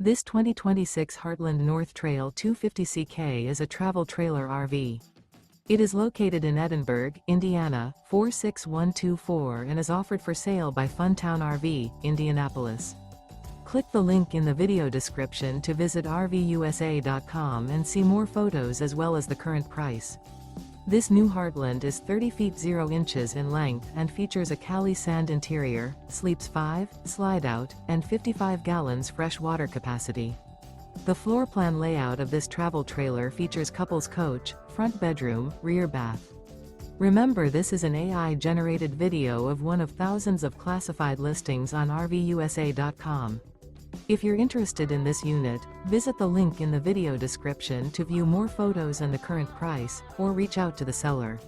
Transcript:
This 2026 Heartland North Trail 250ck is a travel trailer RV. It is located in Edinburgh, Indiana, 46124 and is offered for sale by Funtown RV, Indianapolis. Click the link in the video description to visit RVUSA.com and see more photos as well as the current price. This new Heartland is 30 feet 0 inches in length and features a CALLI SAND interior, sleeps 5, Slideout, and 55 gallons fresh water capacity. The floor plan layout of this travel trailer features couples coach, front bedroom, rear bath. Remember, this is an AI-generated video of one of thousands of classified listings on RVUSA.com. If you're interested in this unit, visit the link in the video description to view more photos and the current price, or reach out to the seller.